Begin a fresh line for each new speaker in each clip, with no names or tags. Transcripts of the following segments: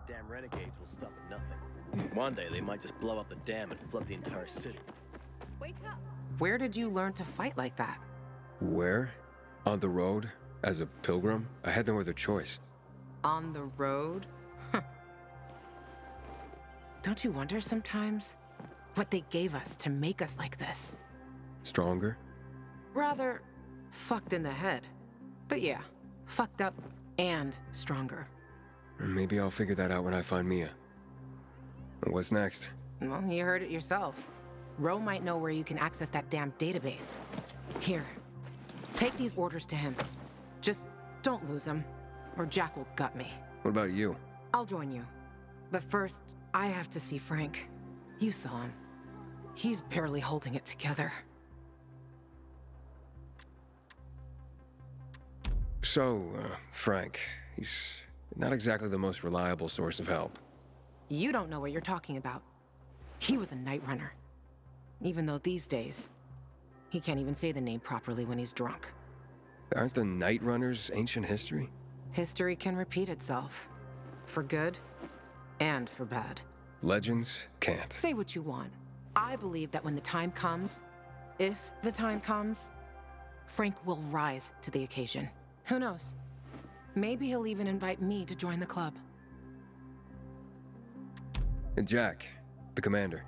Damn renegades will stop at nothing. One day they might just blow up the dam and flood the entire city.
Wake up!
Where did you learn to fight like that?
Where? On the road? As a pilgrim? I had no other choice.
On the road? Don't you wonder sometimes what they gave us to make us like this?
Stronger?
Rather, fucked in the head. But yeah, fucked up and stronger.
Maybe I'll figure that out when I find Mia. What's next?
Well, you heard it yourself. Ro might know where you can access that damn database. Here, take these orders to him. Just don't lose him, or Jack will gut me.
What about you?
I'll join you. But first, I have to see Frank. You saw him. He's barely holding it together.
So, Frank, he's not exactly the most reliable source of help.
You don't know what you're talking about. He was a night runner. Even though these days, he can't even say the name properly when he's drunk.
Aren't the Night Runners ancient history?
History can repeat itself. For good and for bad.
Legends can't.
Say what you want. I believe that when the time comes, if the time comes, Frank will rise to the occasion. Who knows? Maybe he'll even invite me to join the club.
And Jack, the commander.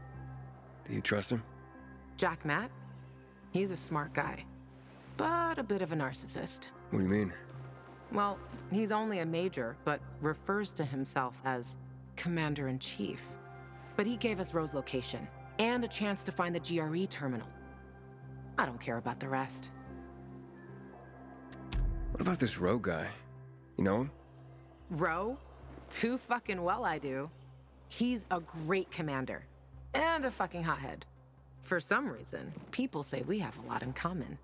Do you trust him?
Jack Matt? He's a smart guy, but a bit of a narcissist.
What do you mean?
Well, he's only a major, but refers to himself as Commander-in-Chief. But he gave us Ro's location, and a chance to find the GRE terminal. I don't care about the rest.
What about this Ro guy? You know him?
Ro? Too fucking well I do. He's a great commander, and a fucking hothead. For some reason, people say we have a lot in common.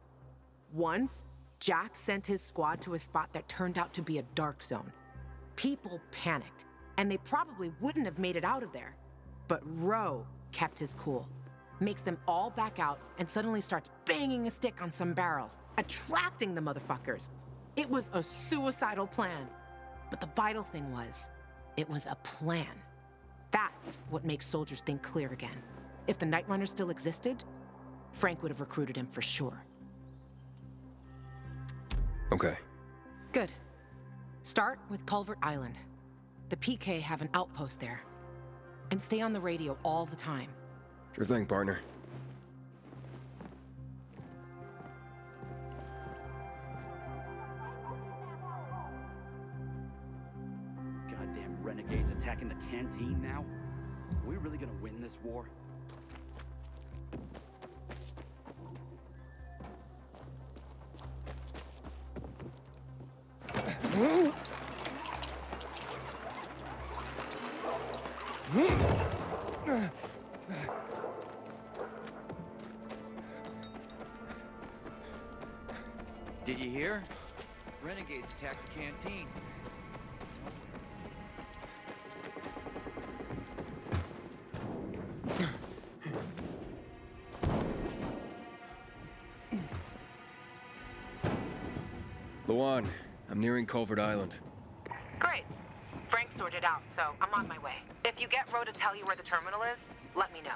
Once, Jack sent his squad to a spot that turned out to be a dark zone. People panicked, and they probably wouldn't have made it out of there. But Ro kept his cool, makes them all back out, and suddenly starts banging a stick on some barrels, attracting the motherfuckers. It was a suicidal plan. But the vital thing was, it was a plan. That's what makes soldiers think clear again. If the Night Runner still existed, Frank would have recruited him for sure.
Okay.
Good. Start with Culvert Island. The PK have an outpost there. And stay on the radio all the time.
Sure thing, partner.
Goddamn renegades attacking the canteen now? Are we really gonna win this war?
Did you hear? Renegades attacked the canteen.
Luan, I'm nearing Culvert Island.
Great. Frank sorted out, so I'm on my way. If you get Ro to tell you where the terminal is, let me know.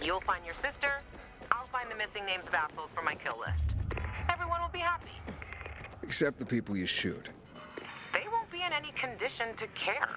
You'll find your sister, I'll find the missing names of assholes for my kill list. Everyone will be happy.
Except the people you shoot.
They won't be in any condition to care.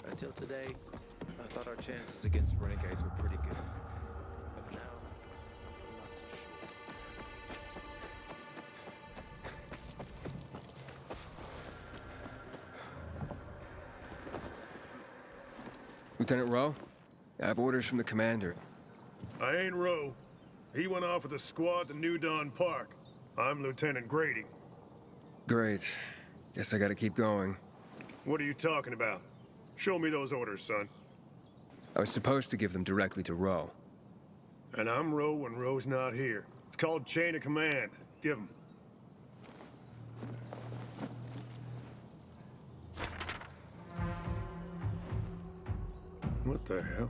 Until today, I thought our chances against renegades were pretty good. But now, I'm not so sure.
Lieutenant Ro, I have orders from the commander.
I ain't Ro. He went off with a squad to New Dawn Park. I'm Lieutenant Grady.
Great. Guess I gotta keep going.
What are you talking about? Show me those orders, son.
I was supposed to give them directly to Roe.
And I'm Roe when Roe's not here. It's called chain of command. Give him. What the hell?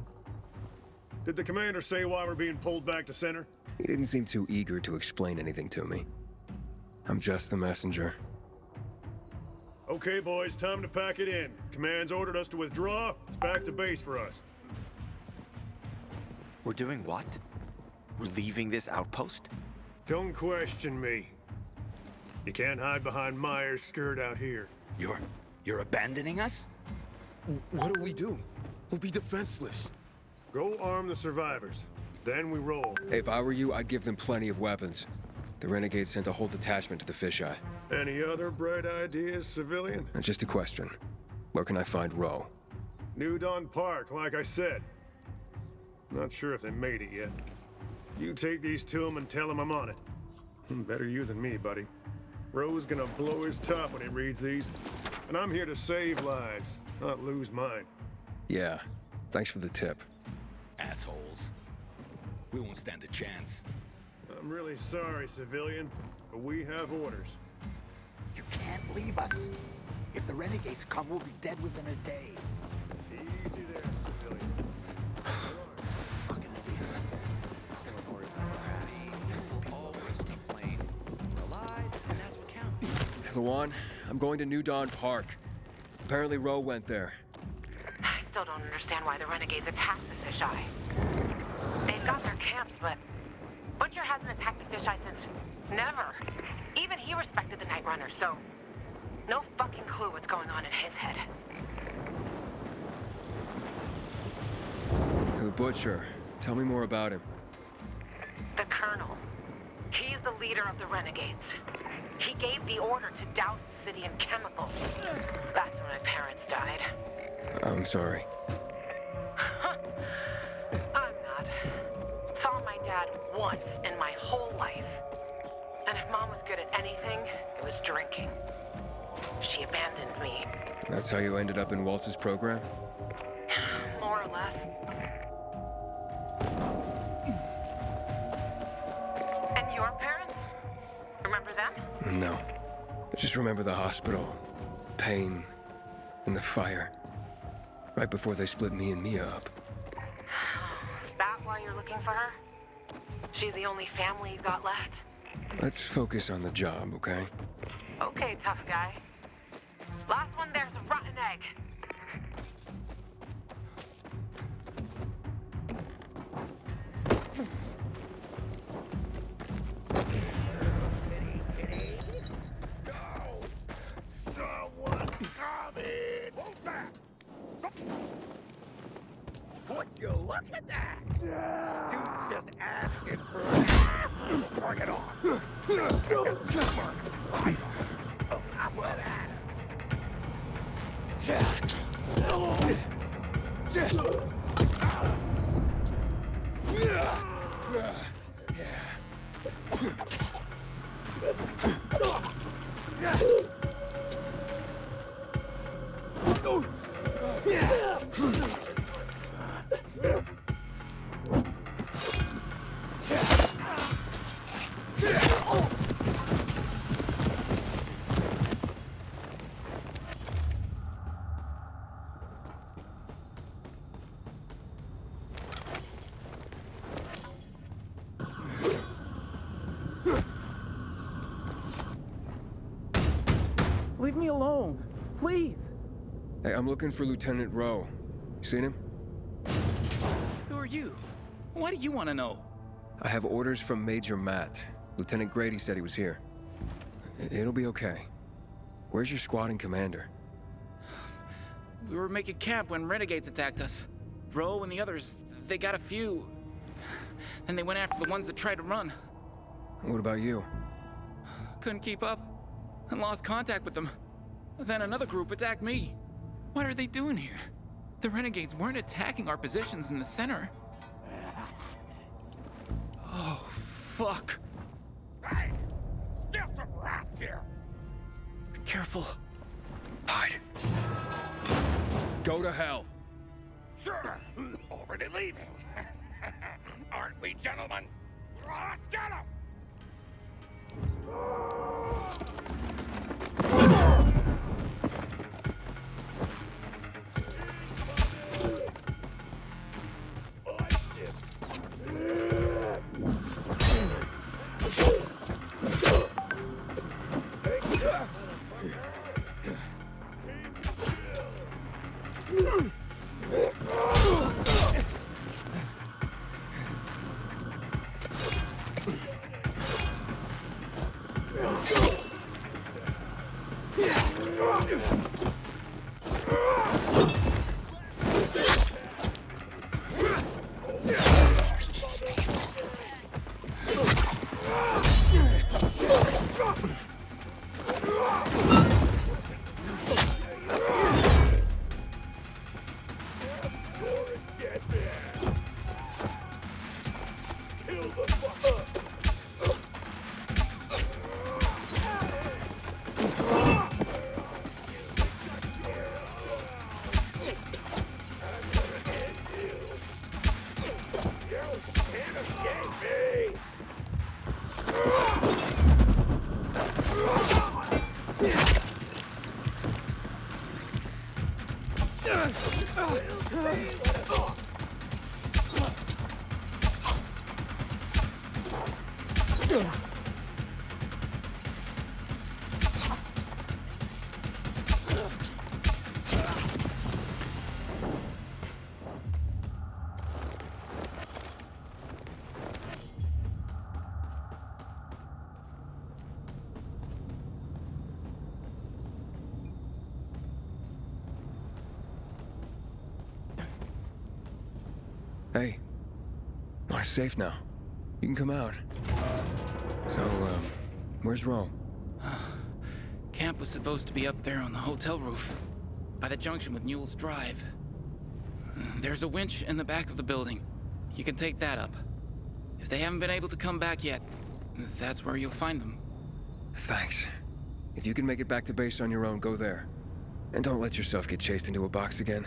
Did the commander say why we're being pulled back to center?
He didn't seem too eager to explain anything to me. I'm just the messenger.
Okay, boys, time to pack it in. Command's ordered us to withdraw. It's back to base for us.
We're doing what? We're leaving this outpost?
Don't question me. You can't hide behind Myers' skirt out here.
You're abandoning us?
What do we do? We'll be defenseless.
Go arm the survivors. Then we roll.
If I were you, I'd give them plenty of weapons. The Renegades sent a whole detachment to the fisheye.
Any other bright ideas, civilian?
Just a question. Where can I find Roe?
New Dawn Park, like I said. Not sure if they made it yet. You take these to him and tell him I'm on it. Better you than me, buddy. Roe's gonna blow his top when he reads these. And I'm here to save lives, not lose mine.
Yeah, thanks for the tip.
Assholes. We won't stand a chance.
I'm really sorry, civilian, but we have orders.
You can't leave us. If the renegades come, we'll be dead within a day.
Easy there, civilian.
Fucking idiots. Pulling orders out of trash. Will always complain. We're alive, and that's what counts.
Lawan, I'm going to New Dawn Park. Apparently Roe went there.
I still don't understand why the renegades attacked the fisheye. They've got their camps, but Butcher hasn't attacked the fisheye since never. Even he respected the Night Runner, so no fucking clue what's going on in his head.
The Butcher. Tell me more about him.
The Colonel. He's the leader of the renegades. He gave the order to douse the city in chemicals. That's when my parents died.
I'm sorry.
I'm not. Saw my dad once in my whole life. And if Mom was good at anything, it was drinking. She abandoned me.
That's how you ended up in Waltz's program?
More or less. And your parents? Remember them?
No. I just remember the hospital, pain, and the fire. Right before they split me and Mia up.
That why you're looking for her? She's the only family you've got left?
Let's focus on the job, okay?
Okay, tough guy. Last one there's a rotten egg.
Someone coming! Hold back! Would you look at that? Dude's just asking for a... Bring it on! Oh, I'm well at
Leave me alone, please.
Hey, I'm looking for Lieutenant Roe. You seen him?
Who are you? Why do you want to know?
I have orders from Major Matt. Lieutenant Grady said he was here. It'll be okay. Where's your squadron commander?
We were making camp when renegades attacked us. Roe and the others, they got a few. Then they went after the ones that tried to run.
What about you?
Couldn't keep up and lost contact with them. Then another group attacked me. What are they doing here? The renegades weren't attacking our positions in the center. Oh, fuck.
Hey! Still some rats here!
Be careful.
Hide. Go to hell.
Sure. Already leaving. Aren't we, gentlemen? Let's get him!
Hey, we're safe now. You can come out. So, where's Ro?
Camp was supposed to be up there on the hotel roof, by the junction with Newell's Drive. There's a winch in the back of the building. You can take that up. If they haven't been able to come back yet, that's where you'll find them.
Thanks. If you can make it back to base on your own, go there. And don't let yourself get chased into a box again.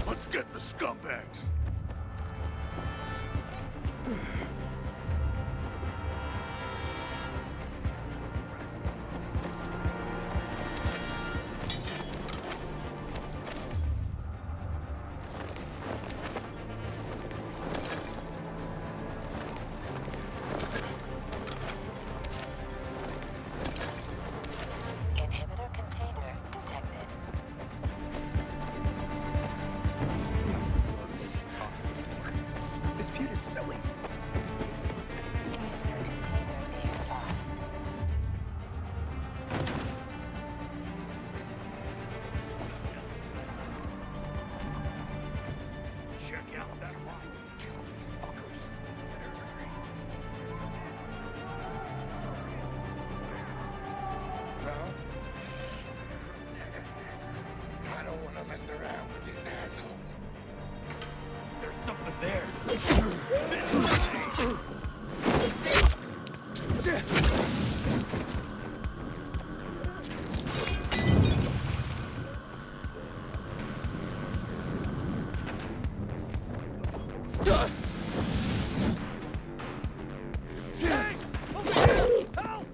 Let's get the scumbags.
Inhibitor container detected.
This feud is silly.
Inhibitor container nearby.
Check out that rock. Kill these fuckers. No? I don't want to mess around with this asshole. There's something there. Hey! Over here! Help!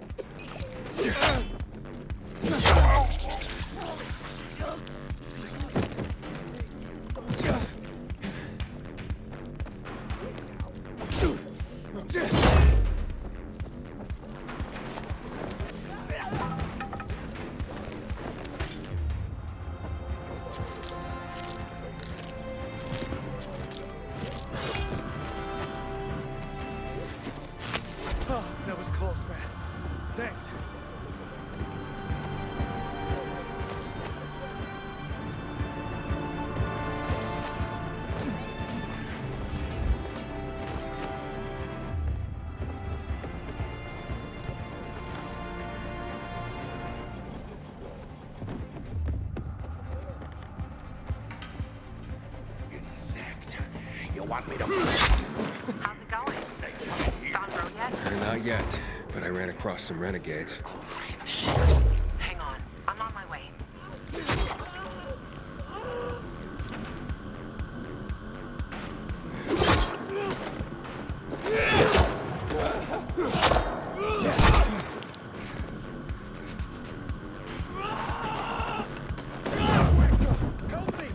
Oh, that was close, man. Thanks. Insect. You want me to...
How's it going? Found road yet?
Not yet, but I ran across some renegades.
Hang on. I'm on my way.
Help me!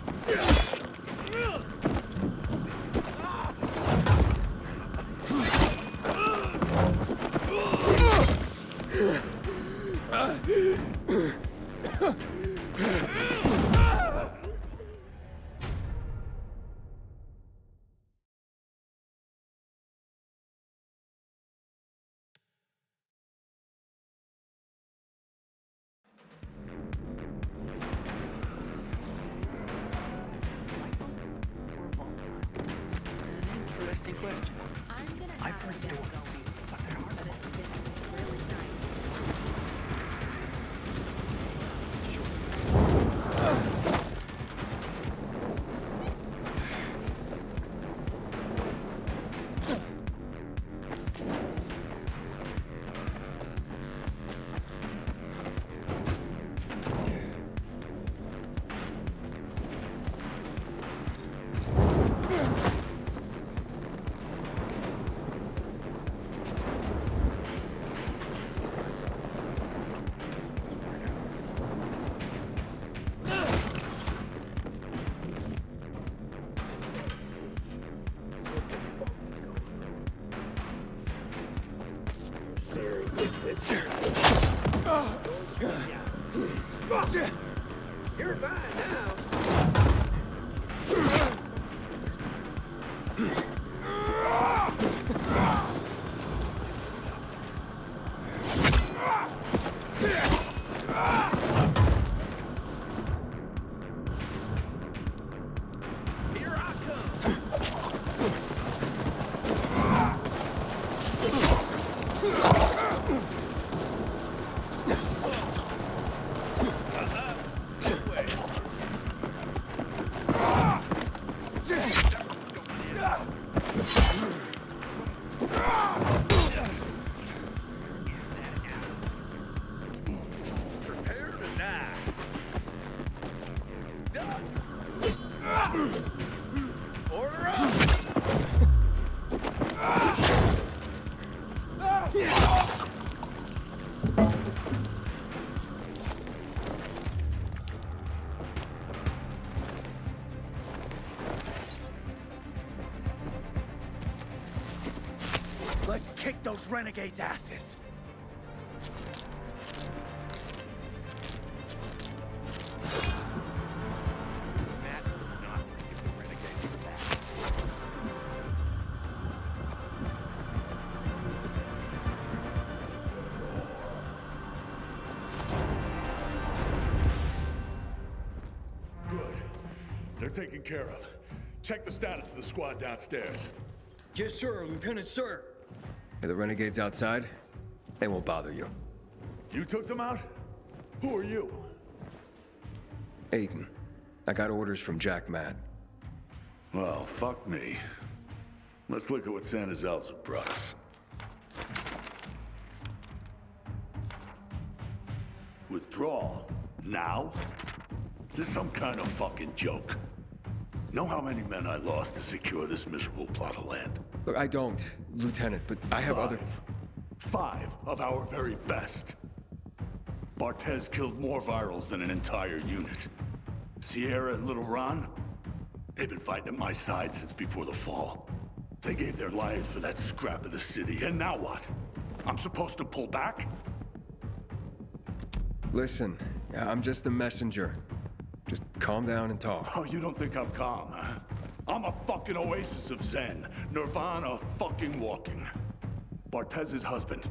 Interesting question. I've heard stories, but they're hard to
You're fine now. Here I come. Let's kick those renegades' asses.
Matt would not give the renegades that.
Good. They're taken care of. Check the status of the squad downstairs.
Yes, sir, Lieutenant, sir. Are the renegades outside? They won't bother you.
You took them out? Who are you?
Aiden. I got orders from Jack Matt.
Well, fuck me. Let's look at what Santa Zelza brought us. Withdrawal? Now? This is some kind of fucking joke. Know how many men I lost to secure this miserable plot of land?
Look, I don't, Lieutenant, but I have other...
Five of our very best. Barthez killed more virals than an entire unit. Sierra and Little Ron, they've been fighting at my side since before the fall. They gave their lives for that scrap of the city, and now what? I'm supposed to pull back?
Listen, I'm just the messenger. Just calm down and talk.
Oh, you don't think I'm calm, huh? I'm a fucking oasis of zen. Nirvana fucking walking. Bartez's husband.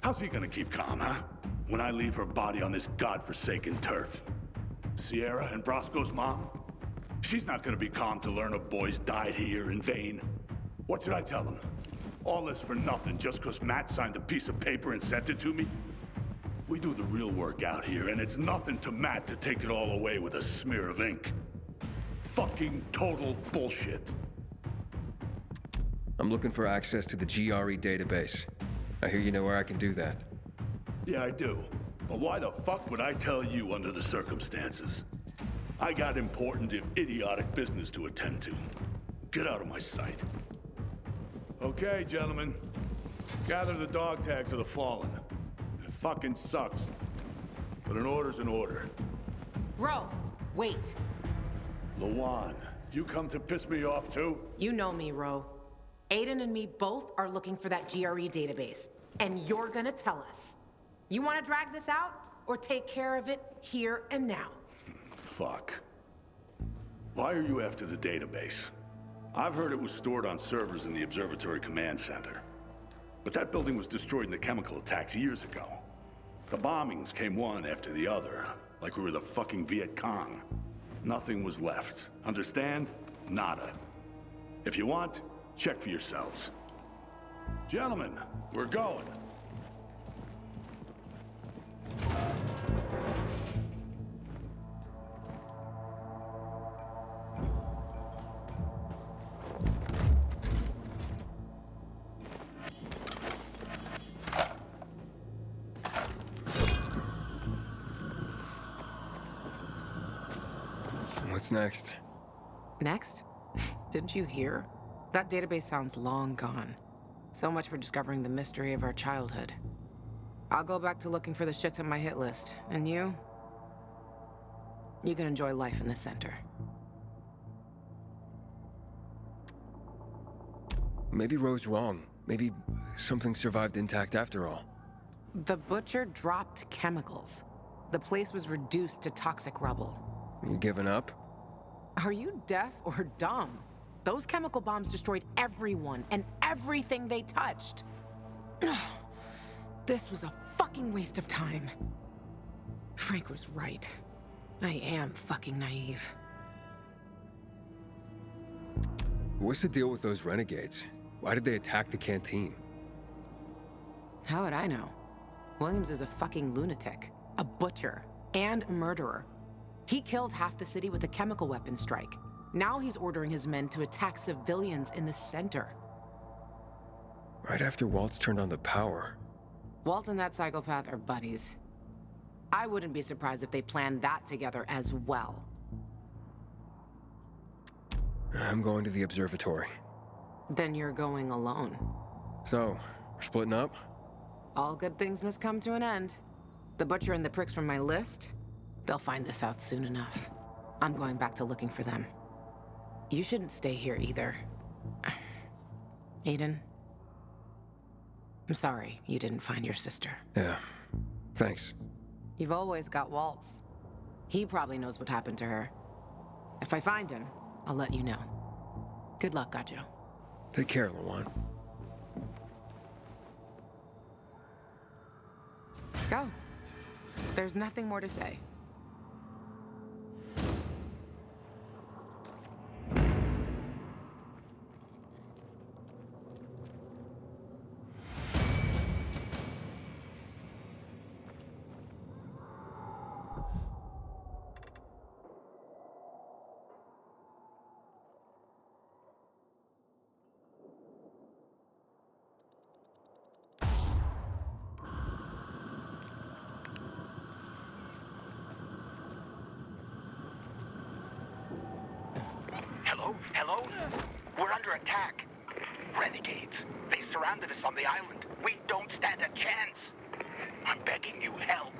How's he gonna keep calm, huh? When I leave her body on this godforsaken turf. Sierra and Brosco's mom? She's not gonna be calm to learn her boys died here in vain. What should I tell them? All this for nothing just because Matt signed a piece of paper and sent it to me? We do the real work out here, and it's nothing to Matt to take it all away with a smear of ink. Fucking total bullshit.
I'm looking for access to the GRE database. I hear you know where I can do that.
Yeah, I do. But why the fuck would I tell you under the circumstances? I got important, if idiotic, business to attend to. Get out of my sight. Okay, gentlemen. Gather the dog tags of the fallen. It fucking sucks. But an order's an order.
Bro, wait.
Lawan, you come to piss me off too?
You know me, Ro. Aiden and me both are looking for that GRE database, and you're gonna tell us. You wanna drag this out, or take care of it here and now?
Fuck. Why are you after the database? I've heard it was stored on servers in the Observatory Command Center. But that building was destroyed in the chemical attacks years ago. The bombings came one after the other, like we were the fucking Viet Cong. Nothing was left. Understand? Nada. If you want, check for yourselves. Gentlemen, we're going.
What's next?
Next? Didn't you hear? That database sounds long gone. So much for discovering the mystery of our childhood. I'll go back to looking for the shits on my hit list. And you? You can enjoy life in the center.
Maybe Ro's wrong. Maybe something survived intact after all.
The Butcher dropped chemicals. The place was reduced to toxic rubble.
You giving up?
Are you deaf or dumb? Those chemical bombs destroyed everyone and everything they touched. This was a fucking waste of time. Frank was right. I am fucking naive.
What's the deal with those renegades? Why did they attack the canteen?
How would I know? Williams is a fucking lunatic, a butcher, and a murderer. He killed half the city with a chemical weapon strike. Now he's ordering his men to attack civilians in the center.
Right after Waltz turned on the power.
Walt and that psychopath are buddies. I wouldn't be surprised if they planned that together as well.
I'm going to the observatory.
Then you're going alone.
So, we're splitting up?
All good things must come to an end. The butcher and the pricks from my list, they'll find this out soon enough. I'm going back to looking for them. You shouldn't stay here either. Aiden, I'm sorry you didn't find your sister.
Yeah, thanks.
You've always got Waltz. He probably knows what happened to her. If I find him, I'll let you know. Good luck, Gajo.
Take care, Lawan.
Go. There's nothing more to say.
Hello? We're under attack. Renegades. They surrounded us on the island. We don't stand a chance. I'm begging you, help.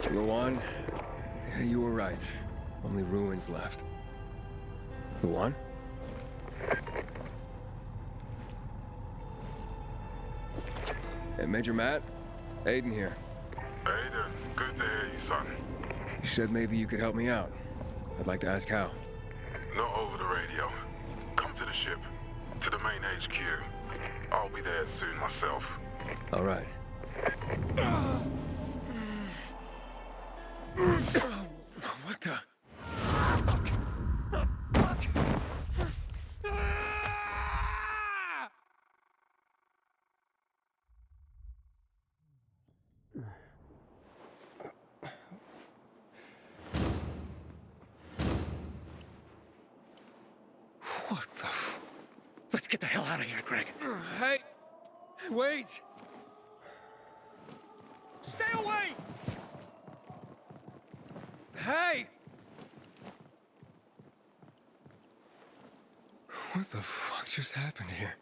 Luan, yeah, you were right. Only ruins left. Luan? Hey, Major Matt? Aiden here.
Aiden, good to hear you, son.
You said maybe you could help me out. I'd like to ask how.
Not over the radio. Come to the ship. To the main HQ. I'll be there soon myself.
All right. What the? What the f...
Let's get the hell out of here, Greg.
Hey! Wait!
Stay away!
Hey! What the fuck just happened here?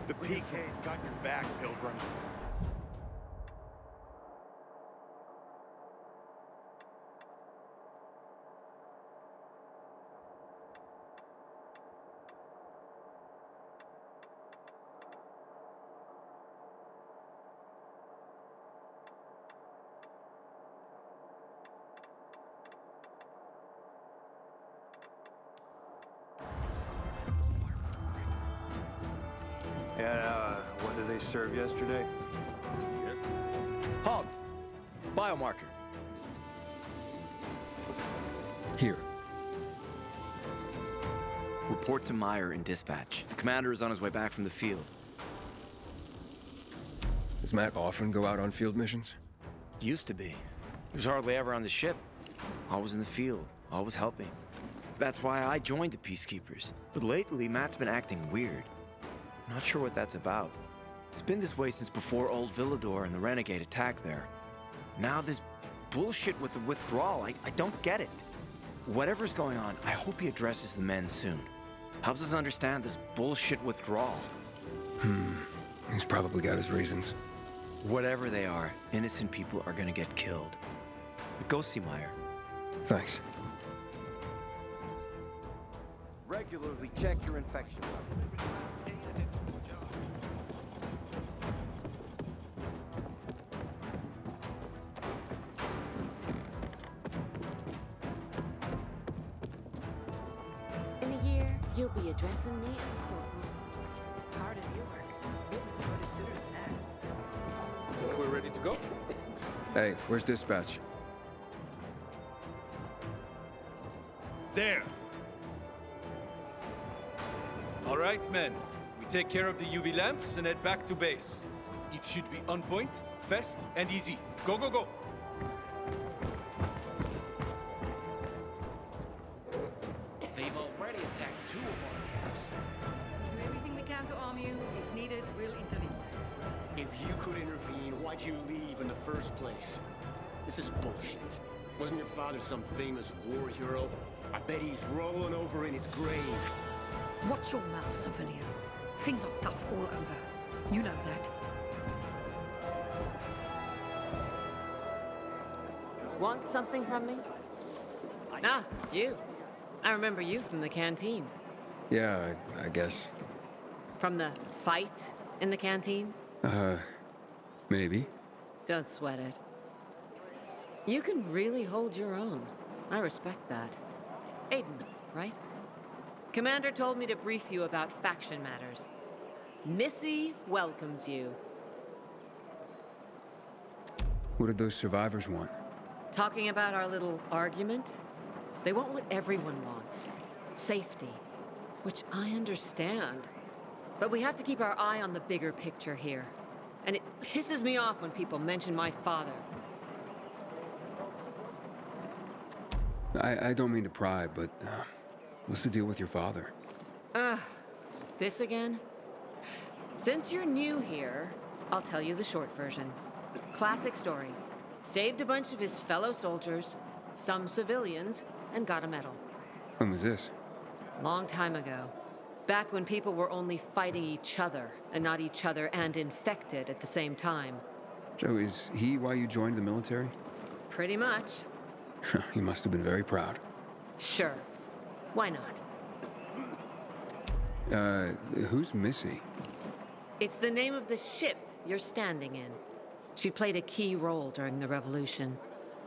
The PK's got your back, Pilgrim.
And, what did they serve yesterday? Halt! Biomarker.
Here.
Report to Meyer in dispatch. The commander is on his way back from the field.
Does Matt often go out on field missions?
Used to be. He was hardly ever on the ship. Always in the field, always helping. That's why I joined the Peacekeepers. But lately, Matt's been acting weird. Not sure what that's about. It's been this way since before old Villador and the Renegade attack there. Now this bullshit with the withdrawal, I don't get it. Whatever's going on, I hope he addresses the men soon. Helps us understand this bullshit withdrawal.
He's probably got his reasons.
Whatever they are, innocent people are gonna get killed. Go see Meyer.
Thanks.
Regularly check your infection level.
In a year, you'll be addressing me as Corporal.
Hard as you work. We've been promoted sooner than that.
Good to go?
Hey, where's dispatch?
There. All right, men. We take care of the UV lamps and head back to base. It should be on point, fast, and easy. Go, go, go!
They've already attacked 2 of our camps.
Do everything we can to arm you. If needed, we'll intervene.
If you could intervene, why'd you leave in the first place? This is bullshit. Wasn't your father some famous war hero? I bet he's rolling over in his grave.
Watch your mouth, civilian. Things are tough all over. You know that.
Want something from me? Ah, you. I remember you from the canteen.
Yeah, I guess.
From the fight in the canteen?
Maybe.
Don't sweat it. You can really hold your own. I respect that. Aiden, right? Commander told me to brief you about faction matters. Missy welcomes you.
What did those survivors want?
Talking about our little argument? They want what everyone wants. Safety. Which I understand. But we have to keep our eye on the bigger picture here. And it pisses me off when people mention my father.
I don't mean to pry, but what's the deal with your father?
This again? Since you're new here, I'll tell you the short version. Classic story. Saved a bunch of his fellow soldiers, some civilians, and got a medal.
When was this?
Long time ago. Back when people were only fighting each other, and not each other and infected at the same time.
So is he why you joined the military?
Pretty much.
He must have been very proud.
Sure. Why not?
Who's Missy?
It's the name of the ship you're standing in. She played a key role during the revolution.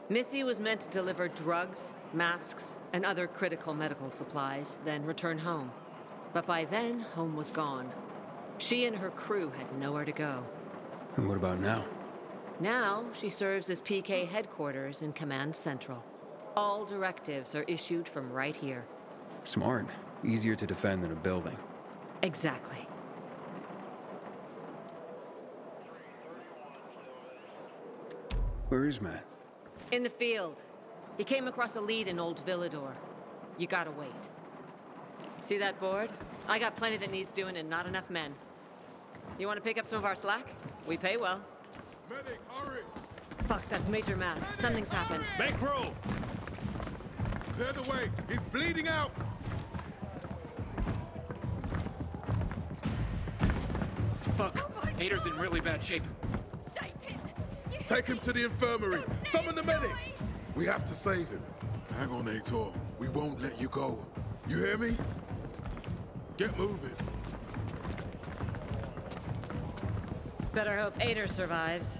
Missy was meant to deliver drugs, masks, and other critical medical supplies, then return home. But by then, home was gone. She and her crew had nowhere to go.
And what about now?
Now, she serves as PK headquarters in Command Central. All directives are issued from right here.
Smart. Easier to defend than a building.
Exactly.
Where is Matt?
In the field. He came across a lead in Old Villador. You gotta wait. See that board? I got plenty that needs doing and not enough men. You wanna pick up some of our slack? We pay well.
Medic, hurry!
Fuck, that's Major Matt. Something's happened.
Make room!
Clear the way! He's bleeding out!
Fuck! Hader's in really bad shape.
Take him to the infirmary! Summon the medics! We have to save him. Hang on, Aitor. We won't let you go. You hear me? Get moving.
Better hope Ader survives.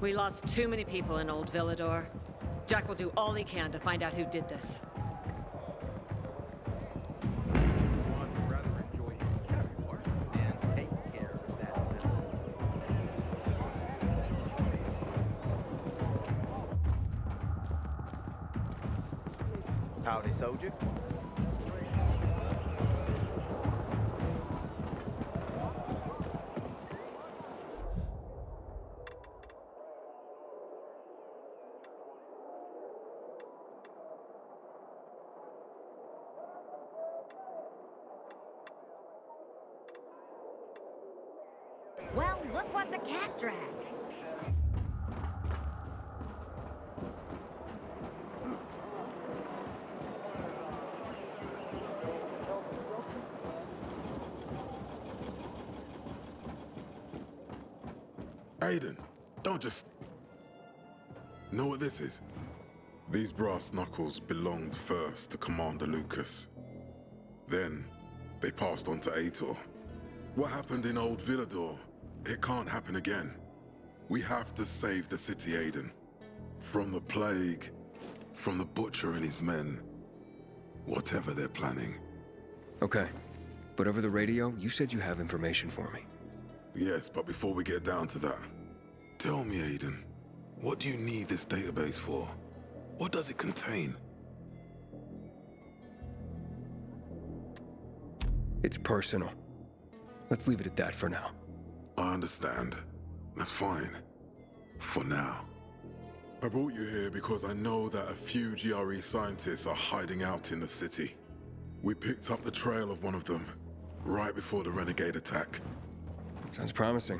We lost too many people in Old Villador. Jack will do all he can to find out who did this.
Howdy, soldier.
Well, look what the cat dragged.
Aiden, don't just... Know what this is? These brass knuckles belonged first to Commander Lucas. Then, they passed on to Aitor. What happened in Old Villador, it can't happen again. We have to save the city, Aiden. From the plague, from the Butcher and his men. Whatever they're planning.
Okay. But over the radio, you said you have information for me.
Yes, but before we get down to that, Tell me, Aiden, what do you need this database for? What does it contain?
It's personal. Let's leave it at that for now.
I understand. That's fine. For now. I brought you here because I know that a few GRE scientists are hiding out in the city. We picked up the trail of one of them right before the renegade attack.
Sounds promising.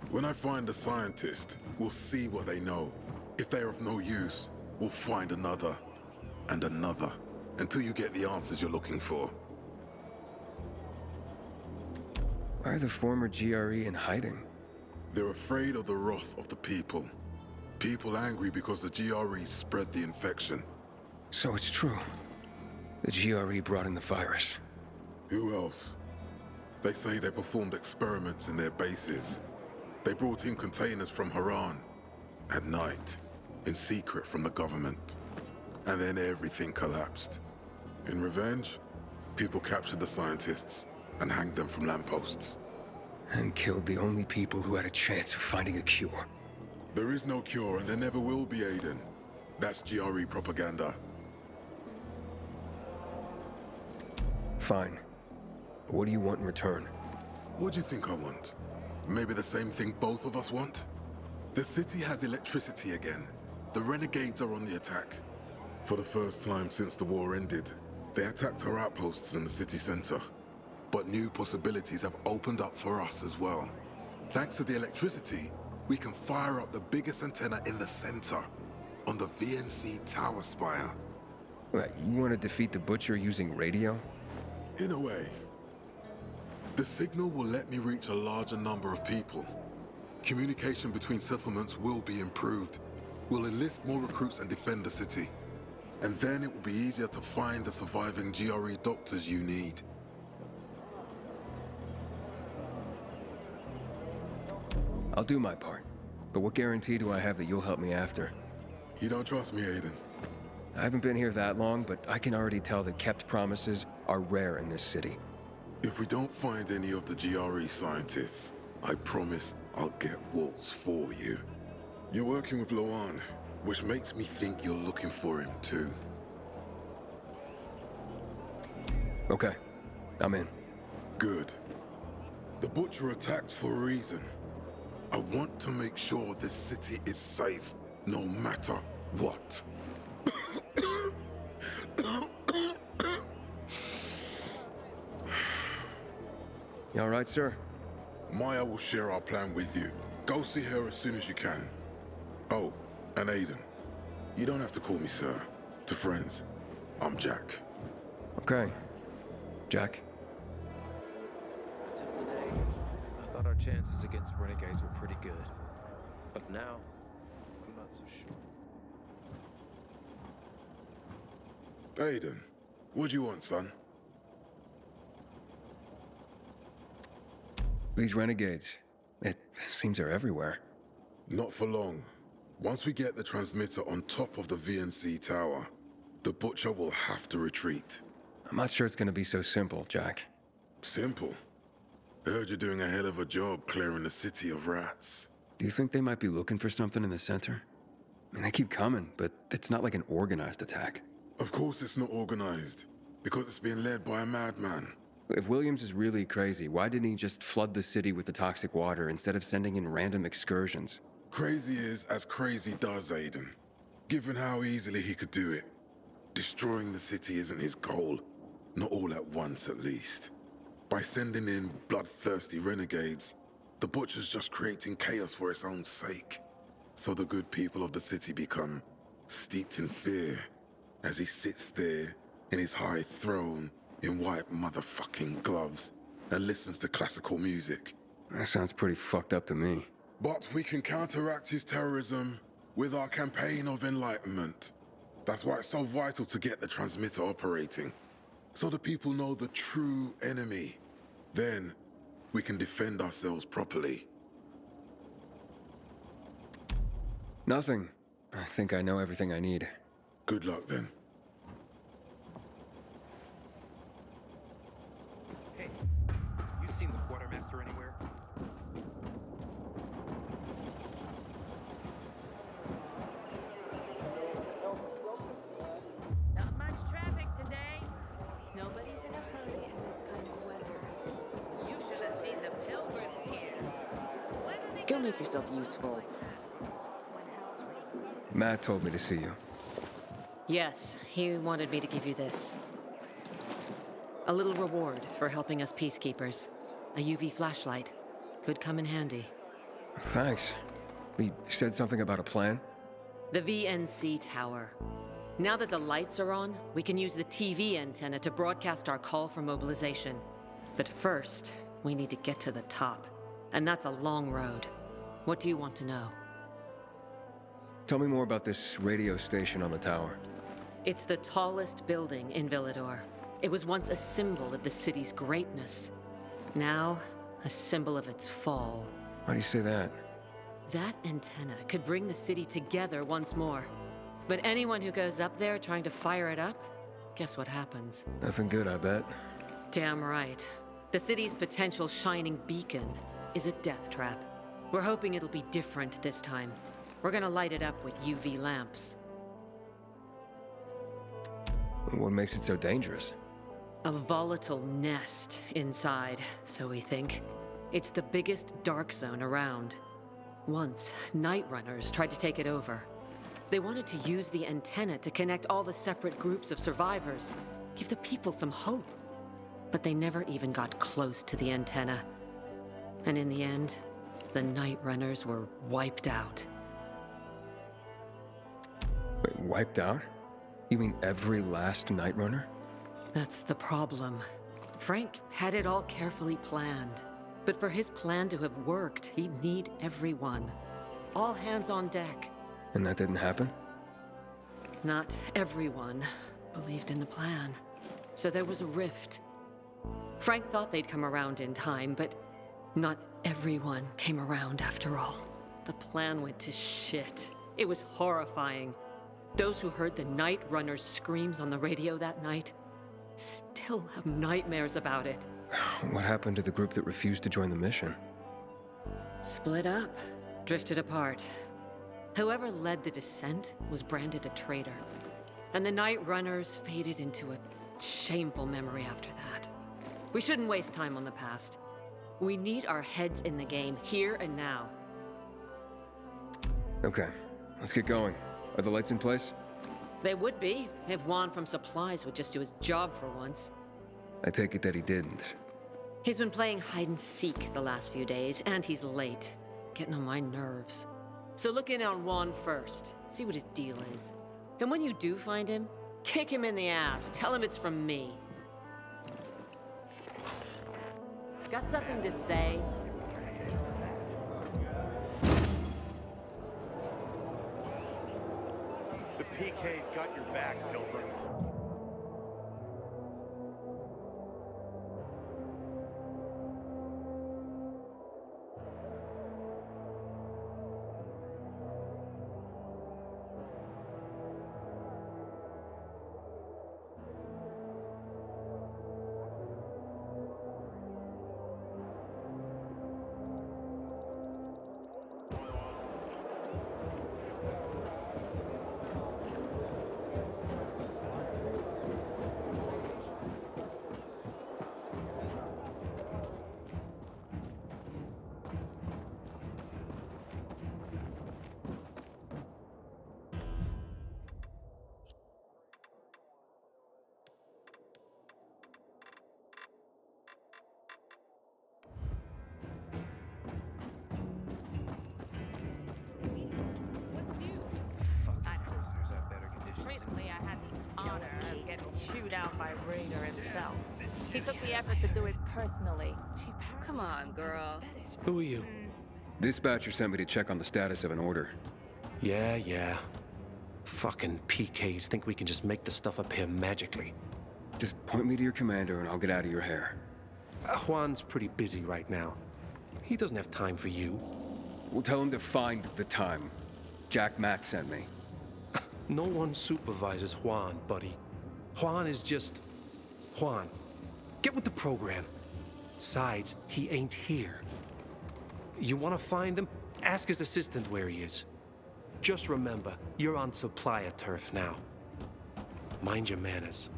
When I find a scientist, we'll see what they know. If they're of no use, we'll find another and another until you get the answers you're looking for.
Why are the former GRE in hiding?
They're afraid of the wrath of the people. People angry because the GRE spread the infection.
So it's true. The GRE brought in the virus.
Who else? They say they performed experiments in their bases. They brought in containers from Haran at night, in secret from the government. And then everything collapsed. In revenge, people captured the scientists and hanged them from lampposts.
And killed the only people who had a chance of finding a cure.
There is no cure, and there never will be, Aiden. That's GRE propaganda.
Fine. What do you want in return?
What do you think I want? Maybe the same thing both of us want? The city has electricity again. The renegades are on the attack. For the first time since the war ended, they attacked our outposts in the city center. But new possibilities have opened up for us as well. Thanks to the electricity, we can fire up the biggest antenna in the center, on the VNC tower spire.
What, you want to defeat the Butcher using radio?
In a way. The signal will let me reach a larger number of people. Communication between settlements will be improved. We'll enlist more recruits and defend the city. And then it will be easier to find the surviving GRE doctors you need.
I'll do my part. But what guarantee do I have that you'll help me after?
You don't trust me, Aiden?
I haven't been here that long, but I can already tell that kept promises are rare in this city.
If we don't find any of the GRE scientists, I promise I'll get Waltz for you. You're working with Loan, which makes me think you're looking for him too.
Okay, I'm in.
Good. The Butcher attacked for a reason. I want to make sure this city is safe, no matter what.
You all right, sir?
Maya will share our plan with you. Go see her as soon as you can. Oh, and Aiden, you don't have to call me sir. To friends, I'm Jack.
Okay. Jack?
Until today, I thought our chances against renegades were pretty good. But now, I'm not so sure.
Aiden, what do you want, son?
These renegades, it seems they're everywhere.
Not for long. Once we get the transmitter on top of the VNC tower, the Butcher will have to retreat.
I'm not sure it's gonna be so simple, Jack.
Simple? I heard you're doing a hell of a job clearing the city of rats.
Do you think they might be looking for something in the center? I mean, they keep coming, but it's not like an organized attack.
Of course it's not organized, because it's being led by a madman.
If Williams is really crazy, why didn't he just flood the city with the toxic water instead of sending in random excursions?
Crazy is as crazy does, Aiden. Given how easily he could do it. Destroying the city isn't his goal. Not all at once, at least. By sending in bloodthirsty renegades, the Butcher's just creating chaos for its own sake. So the good people of the city become steeped in fear as he sits there in his high throne in white motherfucking gloves and listens to classical music.
That sounds pretty fucked up to me.
But we can counteract his terrorism with our campaign of enlightenment. That's why it's so vital to get the transmitter operating, so the people know the true enemy. Then, we can defend ourselves properly.
Nothing. I think I know everything I need.
Good luck, then.
Hey, you seen the quartermaster anywhere?
make yourself useful.
Matt told me to see you.
Yes, he wanted me to give you this. A little reward for helping us peacekeepers. A UV flashlight. Could come in handy.
Thanks. He said something about a plan?
The VNC tower. Now that the lights are on, we can use the TV antenna to broadcast our call for mobilization. But first, we need to get to the top. And that's a long road. What do you want to know?
Tell me more about this radio station on the tower.
It's the tallest building in Villador. It was once a symbol of the city's greatness. Now, a symbol of its fall.
Why do you say that?
That antenna could bring the city together once more. But anyone who goes up there trying to fire it up, guess what happens?
Nothing good, I bet.
Damn right. The city's potential shining beacon is a death trap. We're hoping it'll be different this time. We're gonna light it up with UV lamps.
What makes it so dangerous?
A volatile nest inside, so we think. It's the biggest dark zone around. Once, night runners tried to take it over. They wanted to use the antenna to connect all the separate groups of survivors, give the people some hope. But they never even got close to the antenna. And in the end, the night runners were wiped out.
Wait, wiped out? You mean every last Night Runner?
That's the problem. Frank had it all carefully planned. But for his plan to have worked, he'd need everyone. All hands on deck.
And that didn't happen?
Not everyone believed in the plan. So there was a rift. Frank thought they'd come around in time, but not everyone came around after all. The plan went to shit. It was horrifying. Those who heard the Night Runner's screams on the radio that night still have nightmares about it.
What happened to the group that refused to join the mission?
Split up, drifted apart. Whoever led the descent was branded a traitor. And the Night Runners faded into a shameful memory after that. We shouldn't waste time on the past. We need our heads in the game, here and now.
Okay, let's get going. Are the lights in place?
They would be, if Juan from Supplies would just do his job for once.
I take it that he didn't.
He's been playing hide and seek the last few days, and he's late. Getting on my nerves. So look in on Juan first. See what his deal is. And when you do find him, kick him in the ass. Tell him it's from me. Got something to say?
The PK's got your back, Pilgrim.
Recently, I had the honor of getting chewed out by Raider himself. He took the effort to do it personally. Come on, girl.
Who are you?
Dispatcher sent me to check on the status of an order.
Yeah. Fucking PKs think we can just make the stuff up here magically.
Just point me to your commander and I'll get out of your hair.
Juan's pretty busy right now. He doesn't have time for you.
We'll tell him to find the time. Jack Matt sent me.
No one supervises Juan, buddy. Juan is just... Juan. Get with the program. Besides, he ain't here. You want to find him? Ask his assistant where he is. Just remember, you're on supplier turf now. Mind your manners.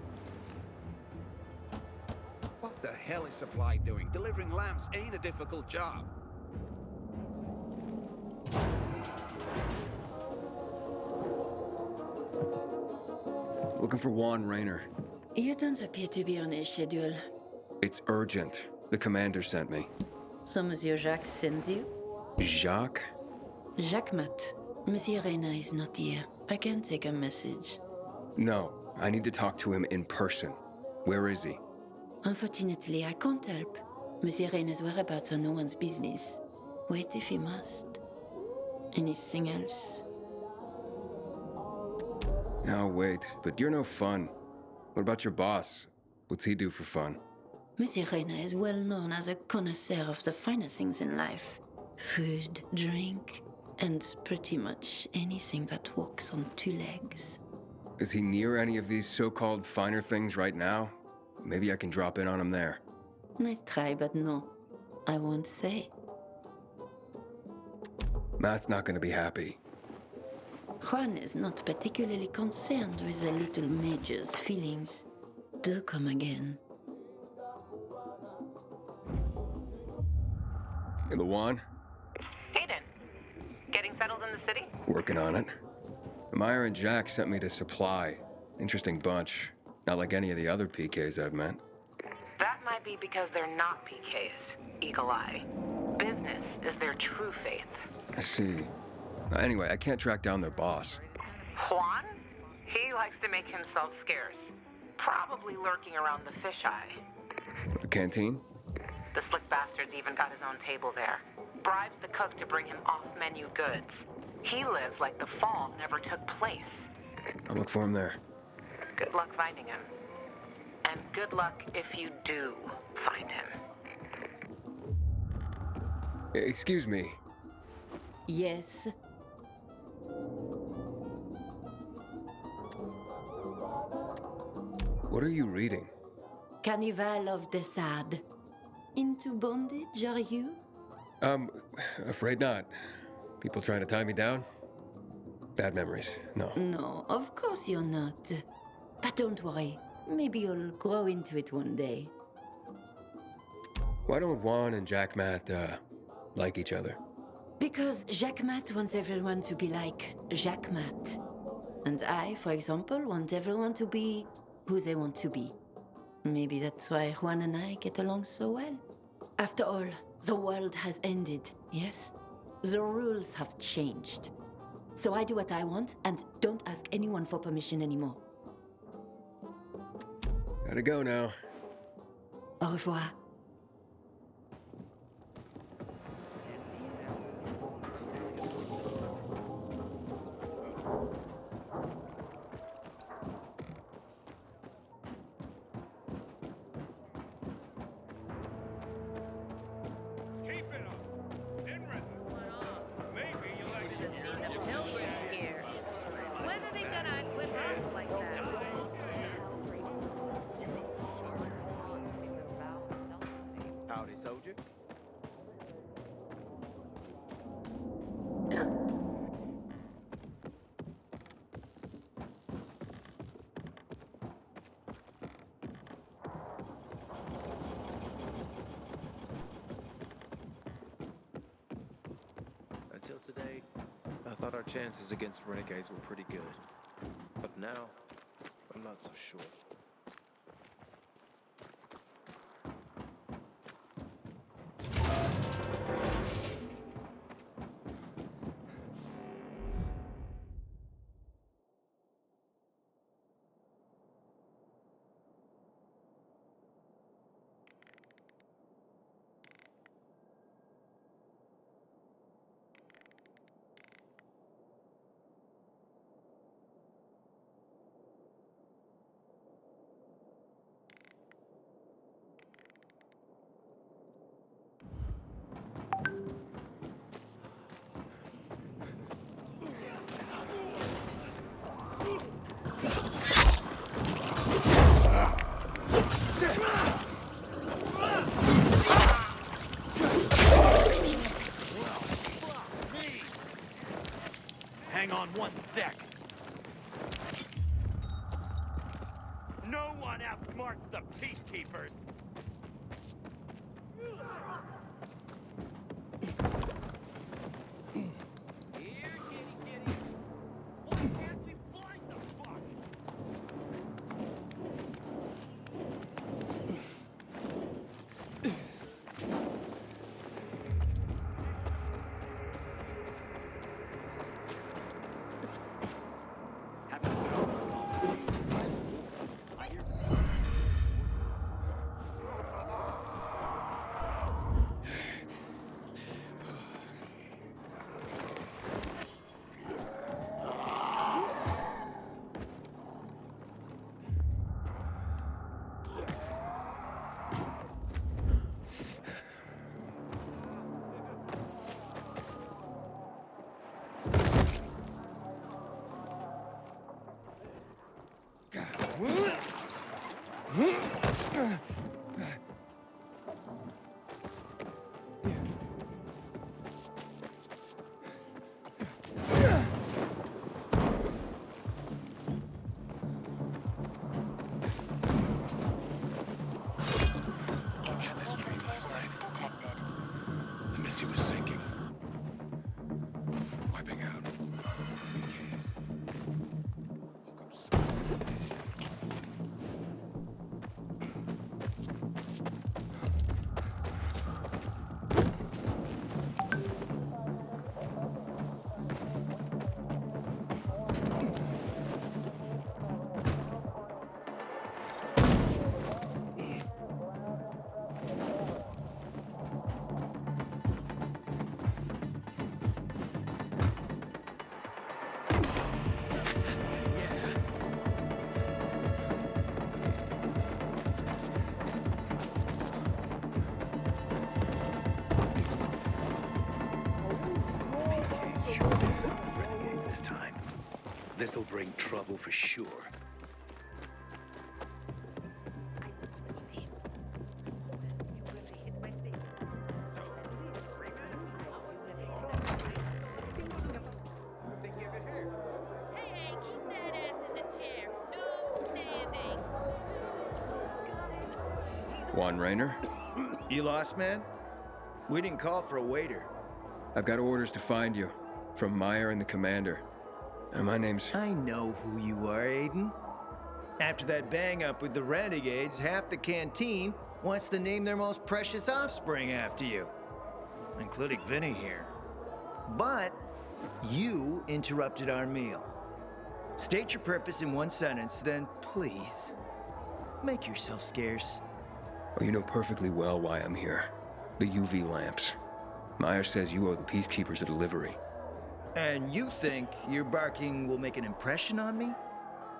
What the hell is Supply doing? Delivering lamps ain't a difficult job.
Looking for Juan Rayner.
You don't appear to be on a schedule.
It's urgent. The commander sent me.
So Monsieur Jacques sends you?
Jacques?
Jacques Mat. Monsieur Reyna is not here. I can take a message.
No, I need to talk to him in person. Where is he?
Unfortunately, I can't help. Monsieur Reyna's whereabouts are no one's business. Wait if he must. Anything else?
Oh, wait, but you're no fun. What about your boss? What's he do for fun?
Monsieur Reyna is well known as a connoisseur of the finer things in life. Food, drink, and pretty much anything that walks on two legs.
Is he near any of these so-called finer things right now? Maybe I can drop in on him there.
Nice try, but no. I won't say.
Matt's not gonna be happy.
Juan is not particularly concerned with the little major's feelings. Do come again.
In the Juan?
Aiden, getting settled in the city?
Working on it. Meyer and Jack sent me to Supply. Interesting bunch. Not like any of the other PKs I've met.
That might be because they're not PKs, Eagle Eye. Business is their true faith.
I see. Anyway, I can't track down their boss.
Juan? He likes to make himself scarce. Probably lurking around the fisheye.
The canteen?
The slick bastard's even got his own table there. Bribes the cook to bring him off-menu goods. He lives like the fall never took place.
I'll look for him there.
Good luck finding him. And good luck if you do find him.
Excuse me.
Yes.
What are you reading?
Carnival of the Sad. Into bondage, are you?
Afraid not. People trying to tie me down? Bad memories, no.
No, of course you're not. But don't worry. Maybe you'll grow into it one day.
Why don't Juan and Jack Matt, like each other?
Because Jacques Mat wants everyone to be like Jacques Mat. And I, for example, want everyone to be who they want to be. Maybe that's why Juan and I get along so well. After all, the world has ended, yes? The rules have changed. So I do what I want and don't ask anyone for permission anymore.
Gotta go now.
Au revoir.
Howdy, soldier.
Until today, I thought our chances against renegades were pretty good. But now, I'm not so sure.
Hang on one sec. No one outsmarts the peacekeepers. Renegade this time. This'll bring trouble for sure.
Juan Raynor?
You lost, man? We didn't call for a waiter.
I've got orders to find you. From Meyer and the commander. And my name's...
I know who you are, Aiden. After that bang-up with the Renegades, half the canteen wants to name their most precious offspring after you. Including Vinny here. But you interrupted our meal. State your purpose in one sentence, then please, make yourself scarce.
Well, you know perfectly well why I'm here. The UV lamps. Meyer says you owe the Peacekeepers a delivery.
And you think your barking will make an impression on me?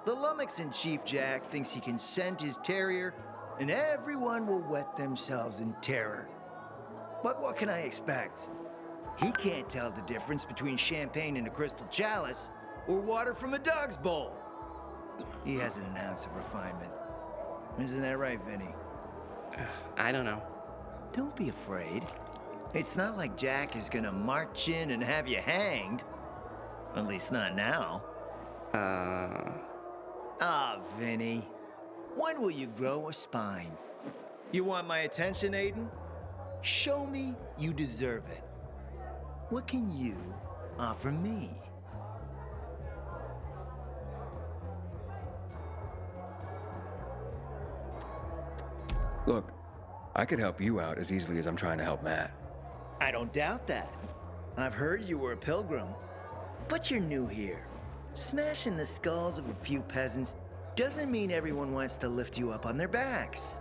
The Lummox-in-Chief Jack thinks he can scent his terrier, and everyone will wet themselves in terror. But what can I expect? He can't tell the difference between champagne in a crystal chalice or water from a dog's bowl. He hasn't an ounce of refinement. Isn't that right, Vinny?
I don't know.
Don't be afraid. It's not like Jack is gonna march in and have you hanged. At least not now. Ah, Vinny. When will you grow a spine? You want my attention, Aiden? Show me you deserve it. What can you offer me?
Look, I could help you out as easily as I'm trying to help Matt.
I don't doubt that. I've heard you were a pilgrim. But you're new here. Smashing the skulls of a few peasants doesn't mean everyone wants to lift you up on their backs.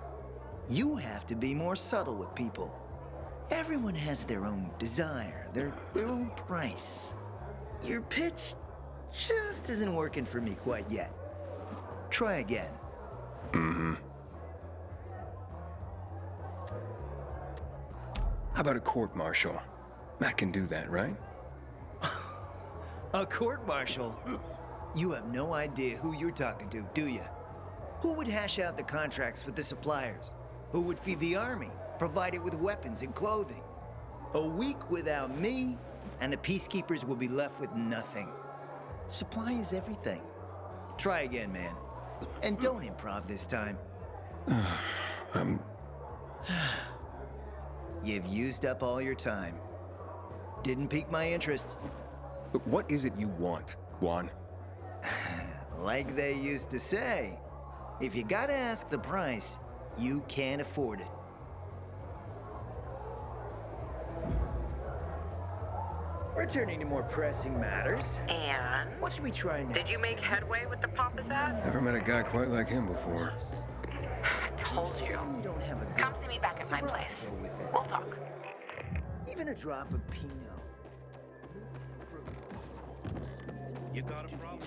You have to be more subtle with people. Everyone has their own desire, their own price. Your pitch just isn't working for me quite yet. Try again.
Mm-hmm. How about a court-martial? Matt can do that, right?
A court-martial? You have no idea who you're talking to, do you? Who would hash out the contracts with the suppliers? Who would feed the army, provide it with weapons and clothing? A week without me, and the Peacekeepers will be left with nothing. Supply is everything. Try again, man. And don't improv this time. You've used up all your time. Didn't pique my interest.
But what is it you want, Juan?
Like they used to say, if you gotta ask the price, you can't afford it. Returning to more pressing matters.
And?
What should we try next?
Did you make headway with the pompous ass?
Never met a guy quite like him before.
I told you.
We don't have a good
Come see me back at my place. We'll talk.
Even a drop of Pinot.
You got a problem?